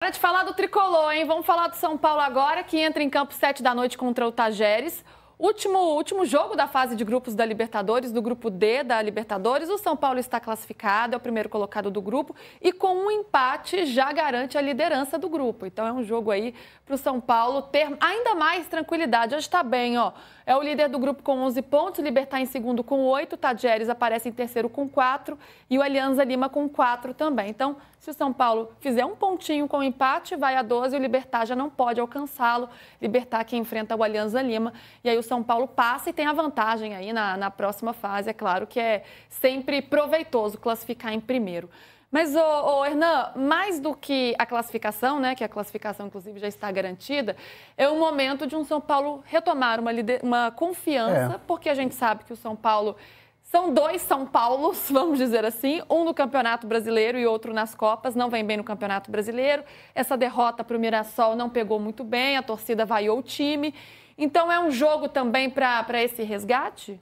Hora de falar do tricolor, hein? Vamos falar do São Paulo agora, que entra em campo 7 da noite contra o Tajeres. Último jogo da fase de grupos da Libertadores, do grupo D da Libertadores. O São Paulo está classificado, é o primeiro colocado do grupo e com um empate já garante a liderança do grupo. Então é um jogo aí para o São Paulo ter ainda mais tranquilidade. Hoje está bem, ó. É o líder do grupo com 11 pontos, Libertad em segundo com 8, Tajeres aparece em terceiro com 4 e o Alianza Lima com 4 também. Então, se o São Paulo fizer um pontinho com o empate, vai a 12 e o Libertad já não pode alcançá-lo. Libertad que enfrenta o Alianza Lima. E aí o São Paulo passa e tem a vantagem aí na próxima fase. É claro que é sempre proveitoso classificar em primeiro. Mas, Hernan, mais do que a classificação, né, que a classificação, inclusive, já está garantida, é o momento de um São Paulo retomar uma confiança, porque a gente sabe que o São Paulo... São dois São Paulos, vamos dizer assim, um no Campeonato Brasileiro e outro nas Copas, não vem bem no Campeonato Brasileiro. Essa derrota para o Mirassol não pegou muito bem, a torcida vaiou o time. Então é um jogo também para esse resgate?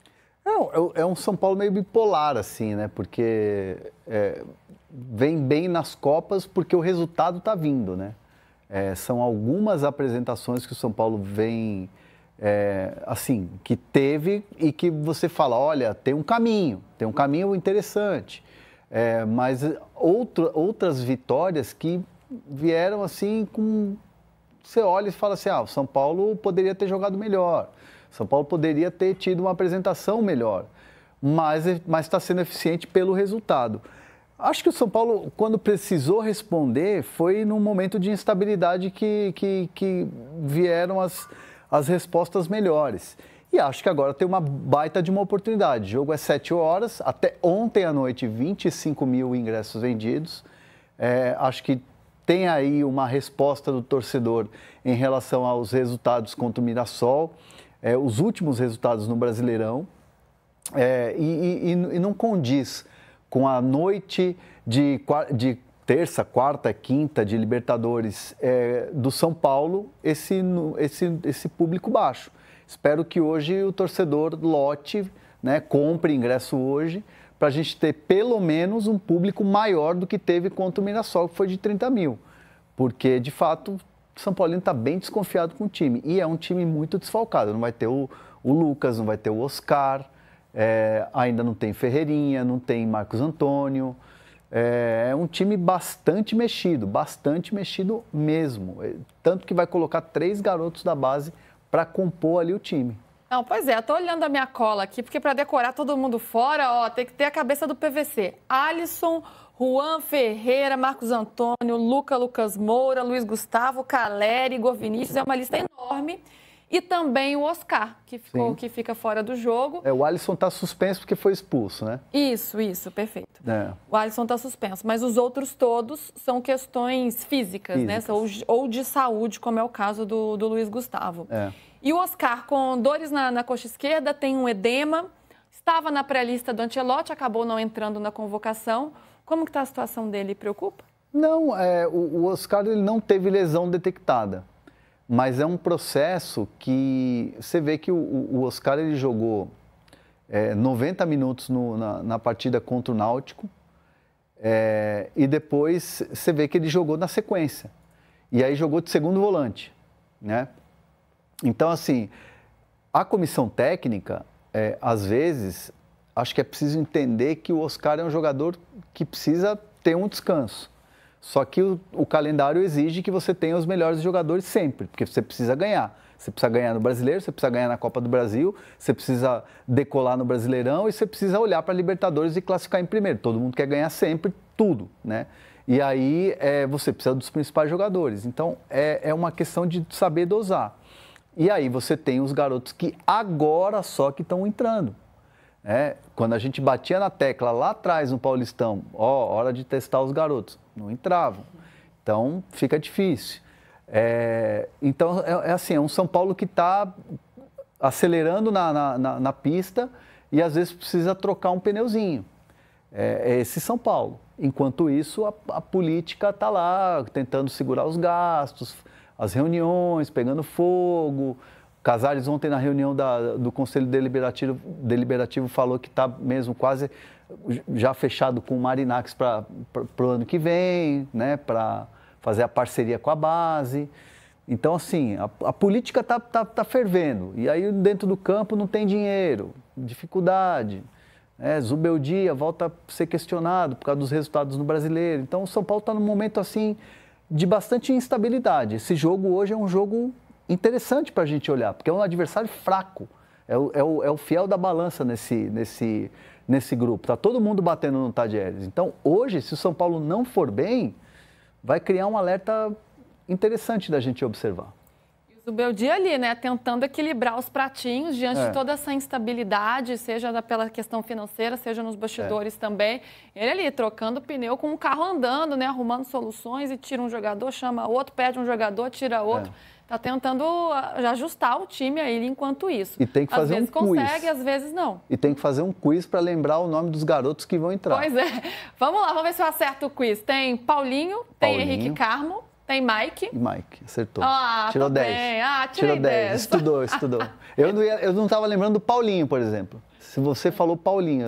É um São Paulo meio bipolar, assim, né? Porque vem bem nas Copas porque o resultado está vindo, né? São algumas apresentações que o São Paulo vem... assim, que teve e que você fala, olha, tem um caminho interessante, mas outras vitórias que vieram assim com... Você olha e fala assim, o São Paulo poderia ter jogado melhor, São Paulo poderia ter tido uma apresentação melhor, mas está sendo eficiente pelo resultado. Acho que o São Paulo, quando precisou responder, foi num momento de instabilidade que vieram as respostas melhores. E acho que agora tem uma baita de uma oportunidade. O jogo é 7 horas, até ontem à noite, 25 mil ingressos vendidos. Acho que tem aí uma resposta do torcedor em relação aos resultados contra o Mirassol, os últimos resultados no Brasileirão, e não condiz com a noite de terça, quarta, quinta de Libertadores do São Paulo, esse público baixo. Espero que hoje o torcedor lote, né, compre ingresso hoje, para a gente ter pelo menos um público maior do que teve contra o Mirassol, que foi de 30 mil. Porque, de fato, o São Paulino está bem desconfiado com o time. E é um time muito desfalcado. Não vai ter o Lucas, não vai ter o Oscar, ainda não tem Ferreirinha, não tem Marcos Antônio. É um time bastante mexido mesmo. Tanto que vai colocar 3 garotos da base para compor ali o time. Não, pois é, eu tô olhando a minha cola aqui, porque para decorar todo mundo fora, tem que ter a cabeça do PVC. Alisson, Juan Ferreira, Marcos Antônio, Lucas Moura, Luiz Gustavo, Caleri, Igor Vinícius, é uma lista enorme. E também o Oscar, que fica fora do jogo. O Alisson está suspenso porque foi expulso, né? Isso, perfeito. O Alisson está suspenso, mas os outros todos são questões físicas, né? Ou de saúde, como é o caso do Luiz Gustavo. E o Oscar, com dores na coxa esquerda, tem um edema, estava na pré-lista do Ancelotti, acabou não entrando na convocação. Como que está a situação dele? Preocupa? Não, o Oscar ele não teve lesão detectada. Mas é um processo que você vê que o Oscar ele jogou 90 minutos na partida contra o Náutico e depois você vê que ele jogou na sequência. E aí jogou de segundo volante, né? Então, assim, a comissão técnica, às vezes, acho que é preciso entender que o Oscar é um jogador que precisa ter um descanso. Só que o calendário exige que você tenha os melhores jogadores sempre, porque você precisa ganhar. Você precisa ganhar no Brasileiro, você precisa ganhar na Copa do Brasil, você precisa decolar no Brasileirão e você precisa olhar para a Libertadores e classificar em primeiro. Todo mundo quer ganhar sempre tudo, né? E aí você precisa dos principais jogadores. Então, é uma questão de saber dosar. E aí você tem os garotos que agora só que estão entrando. Quando a gente batia na tecla lá atrás no Paulistão, hora de testar os garotos, não entravam. Então, fica difícil. Então, assim, é um São Paulo que está acelerando na pista e às vezes precisa trocar um pneuzinho. É esse São Paulo. Enquanto isso, a política está lá tentando segurar os gastos, as reuniões, pegando fogo. Casares ontem na reunião do Conselho Deliberativo falou que está mesmo quase já fechado com o Marinax para o ano que vem, né, para fazer a parceria com a base. Então, assim, a política tá fervendo. E aí, dentro do campo, não tem dinheiro, dificuldade. Zubeldia volta a ser questionado por causa dos resultados no Brasileiro. Então, o São Paulo está num momento, assim, de bastante instabilidade. Esse jogo hoje é um jogo interessante para a gente olhar, porque é um adversário fraco. É o fiel da balança nesse grupo. Está todo mundo batendo no Tajeres. Então, hoje, se o São Paulo não for bem, vai criar um alerta interessante da gente observar. E o Zubeldia ali, né, tentando equilibrar os pratinhos diante de toda essa instabilidade, seja pela questão financeira, seja nos bastidores também. Ele ali, trocando pneu com o carro andando, né, arrumando soluções e tira um jogador, chama outro, pede um jogador, tira outro. Está tentando ajustar o time a ele enquanto isso. E tem que fazer um quiz. Às vezes consegue, às vezes não. E tem que fazer um quiz para lembrar o nome dos garotos que vão entrar. Pois é. Vamos lá, vamos ver se eu acerto o quiz. Tem Paulinho, tem Henrique Carmo, tem Mike. Mike, acertou. Tirou 10. Tirou 10. Estudou. Eu não estava lembrando do Paulinho, por exemplo. Se você falou Paulinho,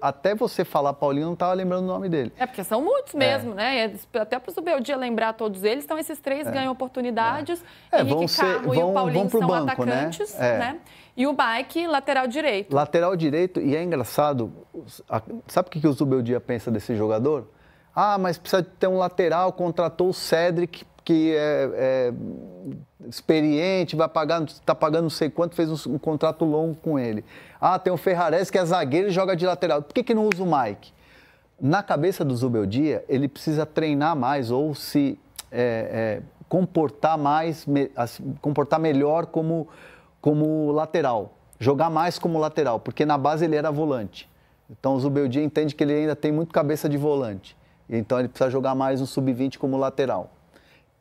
até você falar Paulinho, eu não estava lembrando o nome dele. Porque são muitos mesmo, né? Até para o Zubeldia lembrar todos eles, então esses três ganham oportunidades. Henrique Carmo e o Paulinho são banco, atacantes, né? E o Mike, lateral direito. Lateral direito, e é engraçado, sabe o que o Zubeldia pensa desse jogador? Mas precisa ter um lateral, contratou o Cédric, que é experiente, está pagando não sei quanto, fez um contrato longo com ele. Tem o Ferrarese, que é zagueiro e joga de lateral. Por que não usa o Mike? Na cabeça do Zubeldia, ele precisa treinar mais ou se comportar melhor como lateral. Jogar mais como lateral, porque na base ele era volante. Então o Zubeldia entende que ele ainda tem muito cabeça de volante. Então ele precisa jogar mais no sub-20 como lateral,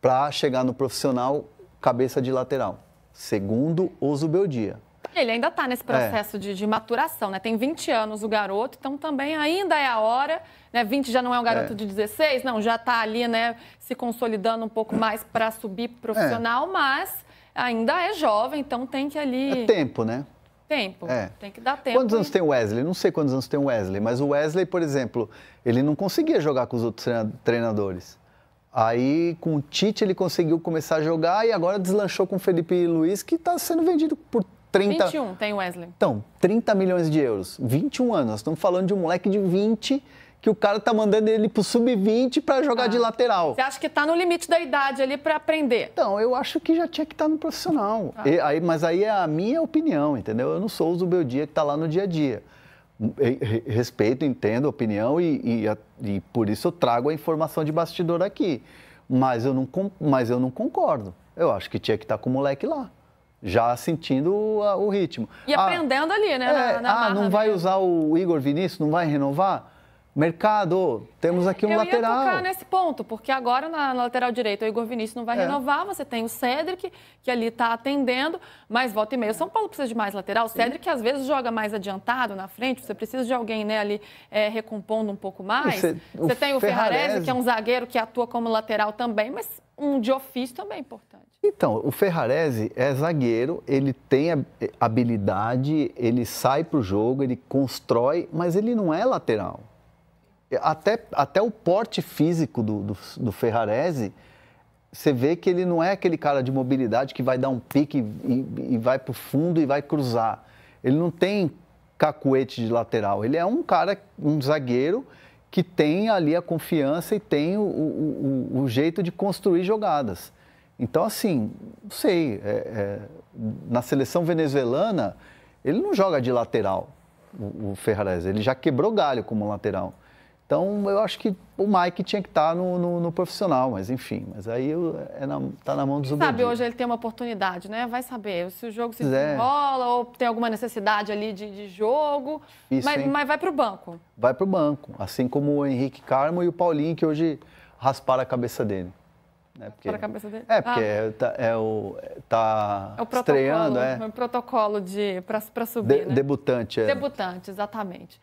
para chegar no profissional cabeça de lateral, segundo o Zubeldia. Ele ainda está nesse processo de maturação, né? Tem 20 anos o garoto, então também ainda é a hora, né? 20 já não é um garoto de 16, não, já está ali, né, se consolidando um pouco mais para subir profissional, mas ainda é jovem, então tem que ali... É tempo, né? Tem que dar tempo. Quantos anos tem o Wesley? Não sei quantos anos tem o Wesley, mas o Wesley, por exemplo, ele não conseguia jogar com os outros treinadores. Aí, com o Tite, ele conseguiu começar a jogar e agora deslanchou com o Felipe Luiz, que está sendo vendido por 30... 21 tem o Wesley. Então, 30 milhões de euros. 21 anos. Nós estamos falando de um moleque de 20 que o cara tá mandando ele pro sub-20 para jogar de lateral. Você acha que tá no limite da idade ali para aprender? Então, eu acho que já tinha que estar no profissional. Mas aí é a minha opinião, entendeu? Eu não sou o Zubeldia que está lá no dia a dia. Respeito, entendo a opinião e por isso eu trago a informação de bastidor aqui. Mas eu não concordo. Eu acho que tinha que estar com o moleque lá, já sentindo o ritmo. E aprendendo ali, né? Não vai usar o Igor Vinícius? Não vai renovar? Mercado, temos aqui um lateral. Eu ia tocar nesse ponto, porque agora na lateral direita o Igor Vinícius não vai renovar, você tem o Cédric, que ali está atendendo, mas volta e meia o São Paulo precisa de mais lateral. O Cédric às vezes joga mais adiantado na frente, você precisa de alguém, né, ali recompondo um pouco mais. Você tem o Ferrarese, que é um zagueiro que atua como lateral também, mas um de ofício também é importante. Então, o Ferrarese é zagueiro, ele tem habilidade, ele sai para o jogo, ele constrói, mas ele não é lateral. Até o porte físico do Ferrarese, você vê que ele não é aquele cara de mobilidade que vai dar um pique e vai para o fundo e vai cruzar. Ele não tem cacuete de lateral. Ele é um cara, um zagueiro que tem ali a confiança e tem o jeito de construir jogadas. Então, assim, não sei, na seleção venezuelana, ele não joga de lateral, o Ferrarese. Ele já quebrou galho como lateral. Então, eu acho que o Mike tinha que estar no profissional, mas enfim. Mas aí está na mão do Zubeldia. Sabe, hoje ele tem uma oportunidade, né? Vai saber se o jogo se desenrola ou tem alguma necessidade ali de jogo. Mas vai para o banco. Vai para o banco, assim como o Henrique Carmo e o Paulinho, que hoje rasparam a cabeça dele. Para a cabeça dele? Porque tá estreando. É o protocolo para subir, né? Debutante. Debutante, exatamente.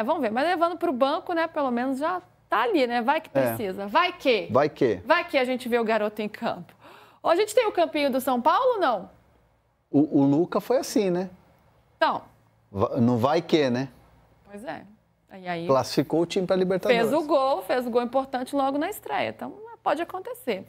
Vamos ver. Mas levando para o banco, né? Pelo menos já tá ali, né? Vai que precisa. Vai que a gente vê o garoto em campo. Ou a gente tem o campinho do São Paulo, não? O Luca foi assim, né? Então. Não vai que, né? Pois é. Aí, classificou o time para a Libertadores. Fez o gol importante logo na estreia. Então, pode acontecer.